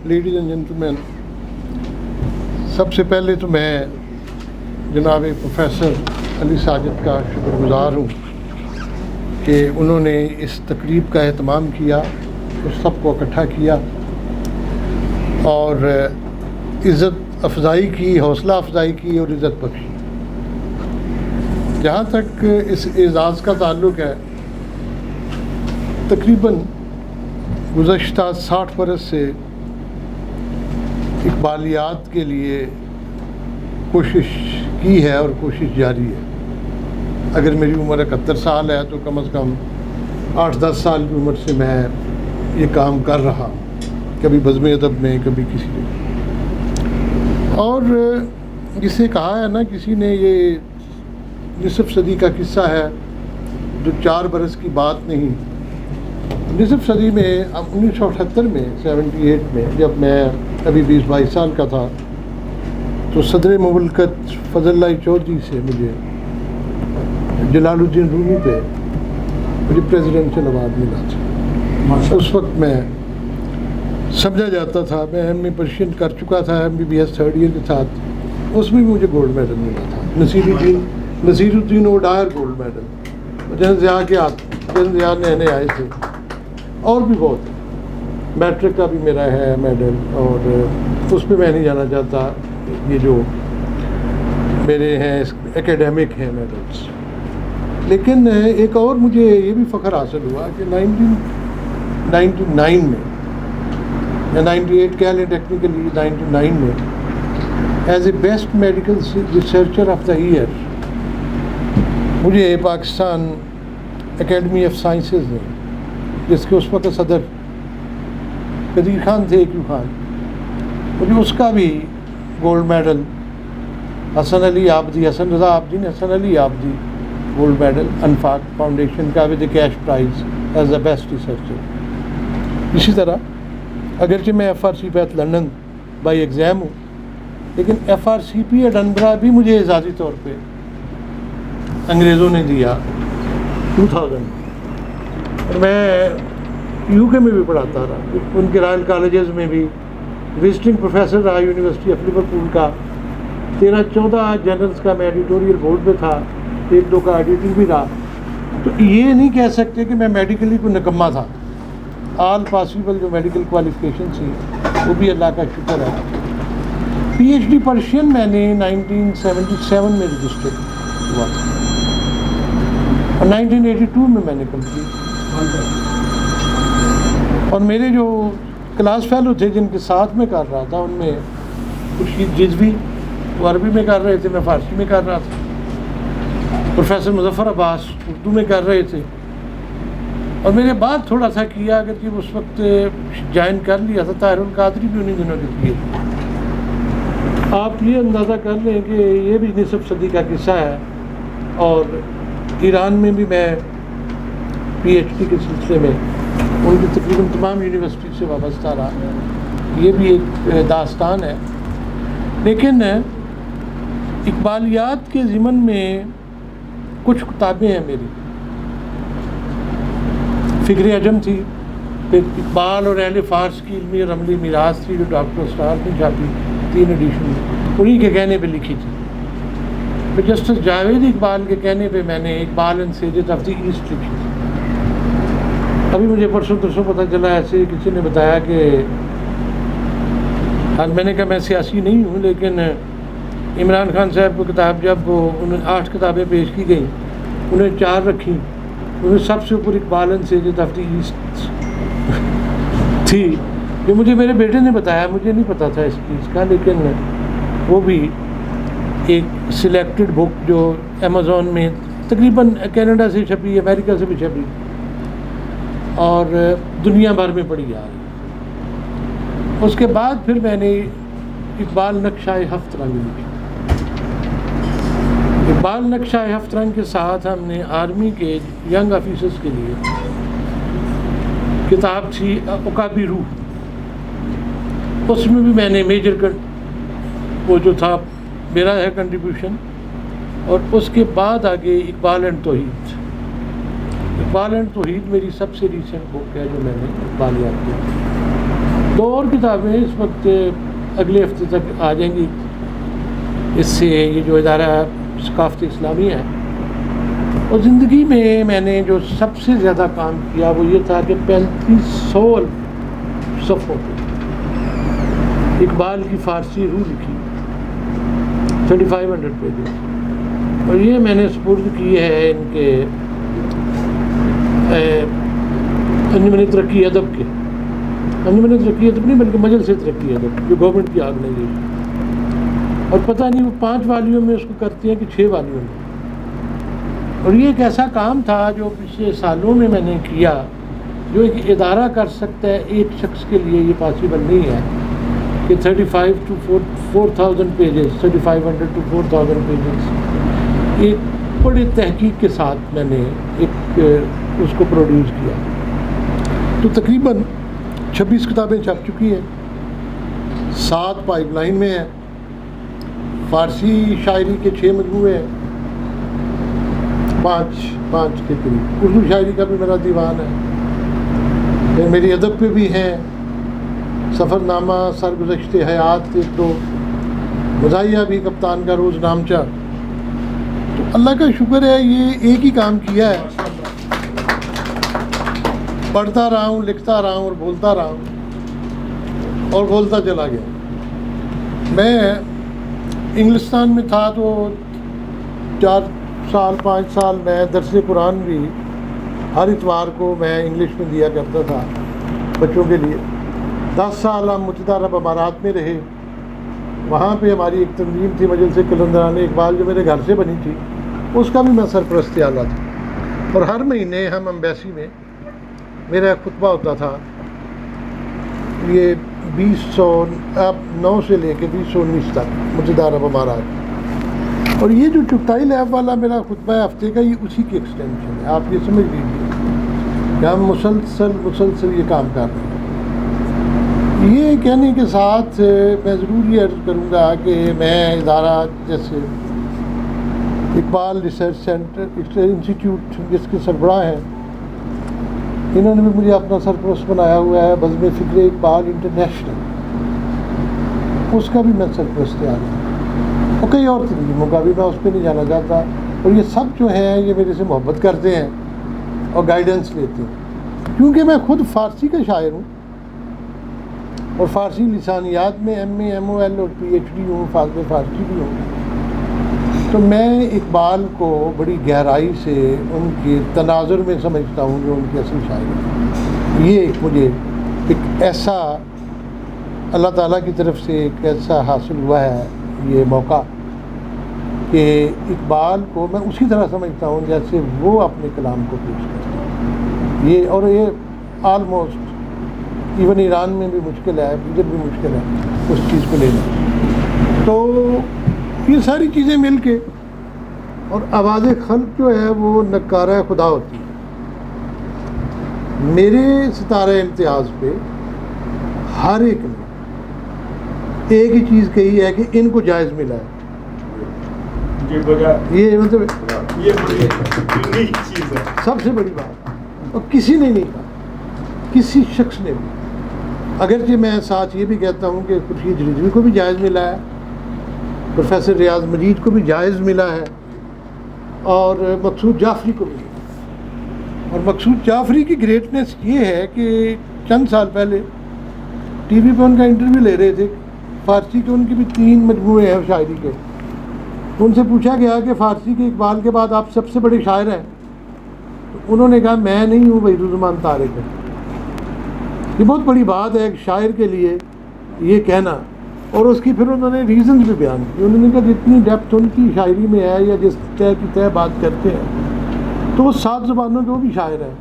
Ladies and gentleman, سب سے پہلے تو میں جناب پروفیسر علی ساجد کا شکر گزار ہوں کہ انہوں نے اس تقریب کا اہتمام کیا، اس سب کو اکٹھا کیا اور عزت افزائی کی، حوصلہ افزائی کی اور عزت بخشی۔ جہاں تک اس اعزاز کا تعلق ہے، تقریباً گزشتہ 60 برس سے اقبالیات کے لیے کوشش کی ہے اور کوشش جاری ہے۔ اگر میری عمر 71 سال ہے تو کم از کم 8-10 سال کی عمر سے میں یہ کام کر رہا ہوں، کبھی بزم ادب میں، کبھی کسی میں۔ اور جسے کہا ہے نا کسی نے، یہ نصف صدی کا قصہ ہے جو 4 برس کی بات نہیں۔ نصف صدی میں 1978 میں 78 میں جب میں ابھی 20-22 سال کا تھا تو صدر مملکت فضل اللہ چودھری سے مجھے جلال الدین رومی پہ مجھے پریزیڈنشل ایوارڈ ملا تھا۔ اس وقت میں سمجھا جاتا تھا، میں ایم اے پرشین کر چکا تھا MBBS 3rd ایئر کے ساتھ، اس میں بھی مجھے گولڈ میڈل ملا تھا۔ نصیر الدین اوڈائر گولڈ میڈل، جن ضیاء نہنے آئے تھے، اور بھی بہت۔ میٹرک کا بھی میرا ہے میڈل، اور اس پہ میں نہیں جانا چاہتا، یہ جو میرے ہیں ایکیڈیمک ہیں میڈلس۔ لیکن ایک اور مجھے یہ بھی فخر حاصل ہوا کہ 1999 میں یا 98 کہہ لیں ٹیکنیکلی، 99 میں as a best medical researcher of the year مجھے پاکستان اکیڈمی آف سائنسز نے، جس کے اس وقت صدر قدیر خان تھے، ایکو خان، مجھے اس کا بھی گولڈ میڈل، حسن علی آبدی، حسن رضا آبدی نے Hasan Ali Abdi gold medal Infaq foundation کا with cash prize as a best researcher. اسی طرح اگرچہ میں FRCP at London by exam ہوں، لیکن FRCP ایڈنبرا بھی مجھے اعزازی طور پہ انگریزوں نے دیا 2000۔ اور میں UK میں بھی پڑھاتا رہا، ان کے رائل کالجز میں بھی وزٹنگ پروفیسر رہا، یونیورسٹی آف لیورپول کا 13-14 جرنلز کا میں ایڈیٹوریل بورڈ پہ تھا، 1-2 کا ایڈیٹر بھی رہا۔ تو یہ نہیں کہہ سکتے کہ میں میڈیکلی کوئی نکما تھا، آل پاسبل جو میڈیکل کوالیفیکیشن تھی وہ بھی اللہ کا شکر ہے۔ PhD پرشین میں نے 1977 میں رجسٹر ہوا تھا اور 1982 میں نے کمپلیٹ۔ اور میرے جو کلاس فیلو تھے جن کے ساتھ میں کر رہا تھا، ان میں خورشید رضوی وہ عربی میں کر رہے تھے، میں فارسی میں کر رہا تھا۔ پروفیسر مظفر عباس اردو میں کر رہے تھے، اور میرے بعد تھوڑا سا کیا، اگر کہ اس وقت جوائن کر لیا تھا طاہر القادری بھی انہیں دنوں کے کیے۔ آپ یہ اندازہ کر لیں کہ یہ بھی نصف صدی کا قصہ ہے۔ اور ایران میں بھی میں PhD کے سلسلے میں ان کی تقریباً تمام یونیورسٹی سے وابستہ رہا، یہ بھی ایک داستان ہے۔ لیکن اقبالیات کے ضمن میں کچھ کتابیں ہیں میری۔ فکر عجم تھی، پھر اقبال اور اہل فارس کی علمی اور عملی میراث تھی جو ڈاکٹر اسٹار نے چھاپی 3 ایڈیشن، انہی کے کہنے پہ لکھی تھی۔ پھر جسٹس جاوید اقبال کے کہنے پہ میں نے Iqbal and sages of the east لکھی تھی۔ ابھی مجھے پرسوں پتہ چلا، ایسے کسی نے بتایا کہ میں نے کہا میں سیاسی نہیں ہوں، لیکن عمران خان صاحب کو کتاب جب انہیں 8 کتابیں پیش کی گئیں، انہیں 4 رکھیں، انہیں سب سے اوپر Iqbal and sages of the east تھی، جو مجھے میرے بیٹے نے بتایا، مجھے نہیں پتا تھا اس چیز کا۔ لیکن وہ بھی ایک سلیکٹڈ بک جو Amazon میں تقریباً کینیڈا سے چھپی، امریکہ سے بھی چھپی، اور دنیا بھر میں پڑھی جا رہی۔ اس کے بعد پھر میں نے اقبال نقشہ ہفت رنگ لکھی۔ اقبال نقشہ ہفت رنگ کے ساتھ ہم نے آرمی کے ینگ آفیسرز کے لیے کتاب تھی عقابی روح، اس میں بھی میں نے میجر وہ جو تھا میرا ہے کنٹریبیوشن۔ اور اس کے بعد آگے اقبال اینڈ توحید۔ اقبال اینڈ توحید میری سب سے ریسنٹ بک ہے جو میں نے اقبالیات کی 2 اور کتابیں اس وقت اگلے ہفتے تک آ جائیں گی. اس سے یہ جو ادارہ ثقافت اسلامی ہے، اور زندگی میں نے جو سب سے زیادہ کام کیا وہ یہ تھا کہ 3500 صفحوں پہ اقبال کی فارسی روح لکھی، 3500 پیجز، اور یہ میں نے سپرد کی ہے ان کے انجمن ترقی ادب کے، انجمن ترقی ادب نہیں بلکہ مجلس ترقی ادب جو گورنمنٹ کی آرگنائزیشن، اور پتہ نہیں وہ 5 والیوں میں اس کو کرتے ہیں کہ 6 والیوں میں. اور یہ ایک ایسا کام تھا جو پچھلے سالوں میں نے کیا، جو ایک ادارہ کر سکتا ہے، ایک شخص کے لیے یہ پاسبل نہیں ہے کہ 35 to 4000 پیجز، 3500 to 4000 پیجز ایک بڑی تحقیق کے ساتھ میں نے ایک اس کو پروڈیوس کیا. تو تقریباً 26 کتابیں چھپ چکی ہیں، 7 پائپ لائن میں ہیں، فارسی شاعری کے 6 مجموعے ہیں، 5 کے قریب اردو شاعری کا بھی میرا دیوان ہے، پھر میری ادب پہ بھی ہیں، سفر نامہ، سرگزشت حیات 1-2، مزاحیہ بھی، کپتان کا روز نامچہ. تو اللہ کا شکر ہے یہ ایک ہی کام کیا ہے، پڑھتا رہا ہوں، لکھتا رہا ہوں اور بولتا رہا ہوں اور بولتا چلا گیا. میں انگلستان میں تھا تو 5 سال میں درس قرآن بھی ہر اتوار کو میں انگلش میں دیا کرتا تھا بچوں کے لیے. 10 سال ہم متحدہ عرب امارات میں رہے، وہاں پہ ہماری ایک تنظیم تھی مجلس قلندران اقبال جو میرے گھر سے بنی تھی، اس کا بھی میں سرپرست اعلیٰ تھا. اور ہر مہینے ہم ایمبیسی میں میرا ایک خطبہ ہوتا تھا، یہ 2009 سے لے کے 2019 تک متحدہ عرب امارات. اور یہ جو چغتائی لیب والا میرا خطبہ ہے ہفتے کا، یہ اسی کی ایکسٹینشن ہے. آپ یہ سمجھ لیجیے کہ ہم مسلسل یہ کام کر رہے ہیں. یہ کہنے کے ساتھ میں ضرور یہ عرض کروں گا کہ میں ادارہ جیسے اقبال ریسرچ سینٹر انسٹیٹیوٹ جس کے سربراہ ہیں، انہوں نے بھی مجھے اپنا سرپرست بنایا ہوا ہے. بزم فکر اقبال انٹرنیشنل، اس کا بھی میں سرپرست آ رہا ہوں، اور کئی اور تنظیموں کا بھی، میں اس پہ نہیں جانا چاہتا. اور یہ سب جو ہیں یہ میرے سے محبت کرتے ہیں اور گائیڈنس لیتے ہیں، کیونکہ میں خود فارسی کا شاعر ہوں اور فارسی لسانیات میں ایم اے، ایم او ایل اور پی ایچ ڈی ہوں، فاضل فارسی بھی ہوں. تو میں اقبال کو بڑی گہرائی سے ان کے تناظر میں سمجھتا ہوں جو ان کی اصل شاعری ہے. یہ مجھے ایک ایسا اللہ تعالیٰ کی طرف سے ایک ایسا حاصل ہوا ہے یہ موقع کہ اقبال کو میں اسی طرح سمجھتا ہوں جیسے وہ اپنے کلام کو پیش کرتے ہیں. یہ آلموسٹ ایون ایران میں بھی مشکل ہے، ادھر بھی مشکل ہے اس چیز کو لینا. تو یہ ساری چیزیں مل کے، اور آواز خلق جو ہے وہ نکارہ خدا ہوتی ہے. میرے ستارہ امتیاز پہ ہر ایک نے ایک ہی چیز کہی ہے کہ ان کو جائز ملا ہے. یہ مطلب سب سے بڑی بات، اور کسی نے نہیں کہا، کسی شخص نے بھی. اگرچہ میں ساتھ یہ بھی کہتا ہوں کہ خورشید رضوی کو بھی جائز ملا ہے، پروفیسر ریاض مجید کو بھی جائز ملا ہے، اور مقصود جعفری کو بھی. اور مقصود جعفری کی گریٹنس یہ ہے کہ چند سال پہلے ٹی وی پہ ان کا انٹرویو لے رہے تھے، فارسی کے ان کے بھی 3 مجموعے ہیں شاعری کے. ان سے پوچھا گیا کہ فارسی کے اقبال کے بعد آپ سب سے بڑے شاعر ہیں، تو انہوں نے کہا میں نہیں ہوں، وحیدالزمان طارق ہے. یہ بہت بڑی بات ہے ایک شاعر کے لیے یہ کہنا. اور اس کی پھر انہوں نے ریزنز بھی بیان کی. انہوں نے کہا جتنی ڈیپتھ ان کی شاعری میں ہے یا جس طے کی طے بات کرتے ہیں تو وہ 7 زبانوں کے وہ بھی شاعر ہیں.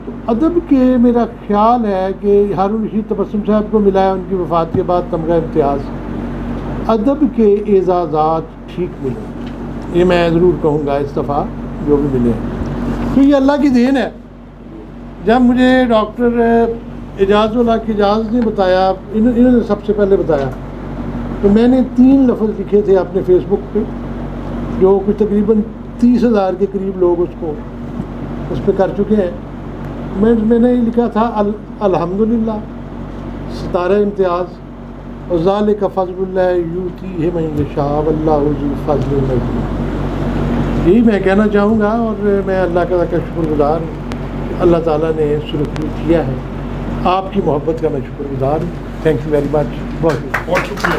تو ادب کے میرا خیال ہے کہ ہارون رشید تبسم صاحب کو ملا ہے ان کی وفات کے بعد تمغہ امتیاز. ادب کے اعزازات ٹھیک ملے، یہ میں ضرور کہوں گا اس دفعہ جو بھی ملے. تو یہ اللہ کی دین ہے. جب مجھے ڈاکٹر اعجاز الحق اعجاز نے بتایا، انہوں نے سب سے پہلے بتایا، تو میں نے 3 لفظ لکھے تھے اپنے فیس بک پہ جو کچھ تقریباً 30,000 کے قریب لوگ اس پہ کر چکے ہیں. میں نے لکھا تھا الحمدللہ ستارہ امتیاز، وذالک فضل اللہ یؤتیہ من یشاء واللہ ذو الفضل العظیم۔ یہی میں کہنا چاہوں گا، اور میں اللہ کا شکر گزار ہوں، اللہ تعالیٰ نے سرخرو کیا ہے، آپ کی محبت کا میں شکر گزار ہوں۔ تھینک یو ویری مچ، بہت بہت شکریہ۔